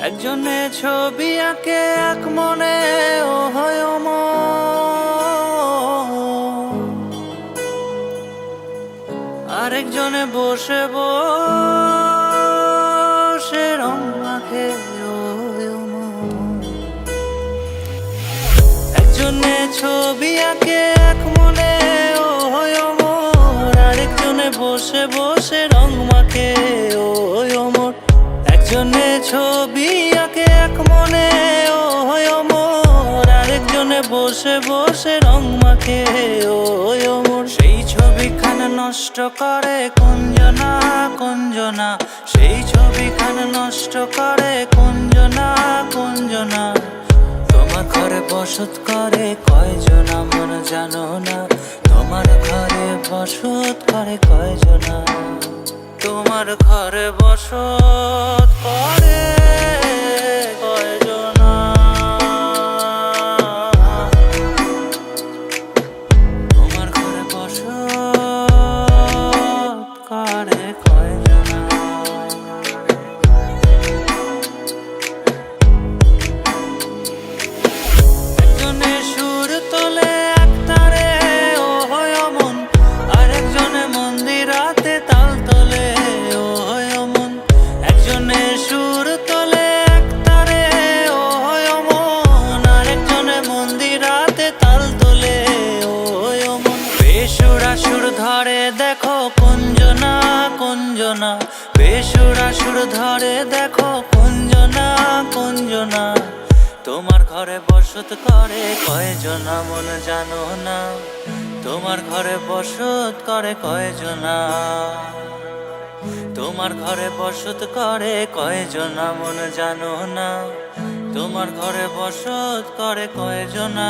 একজনে ছবি আঁকে এক মনে ও হয় অমর, আরেকজনে বসে বসে রং মাখে ও হয় অমর। একজনে ছবি আঁকে এক মনে ও হয় অমর, আরেকজনে বসে বসে রং মাখে ও হয় অমর। একজনে ছবি আঁকে এক মনে ও হয় অমর, আরেকজনে বসে বসে রং মাখে ও হয় অমর। সেই ছবিখানা নষ্ট করে কুঞ্জনা কুঞ্জনা, সেই ছবিখানা নষ্ট করে কুঞ্জনা কুঞ্জনা। তোমার ঘরে বসত করে কয়জনা মন জানো না, তোমার ঘরে বসত করে কয়জনা, তোমার ঘরে বসত করে কয়জনা, তোমার ঘরে বসত করে কয়জনা। একজনে সুর তোলে এক তারে ও হয় অমন, আরেকজনে মন্দিরাতে তাল তোলে ও হয় অমন। একজনে সুর তোলে এক তারে ও হয় অমন, আরেকজনে মন্দিরাতে তাল তোলে ও হয় অমন। বেসুরা সুর ধরে দেখো কুঞ্জনা কুঞ্জনা, বেসুরা সুর ধরে দেখো কুঞ্জনা কুঞ্জনা। তোমার ঘরে বসত করে কয়জনা মন জানো না, তোমার ঘরে বসত করে কয়জনা, তোমার ঘরে বসত করে কয়জনা মন জানো না, তোমার ঘরে বসত করে কয়জনা।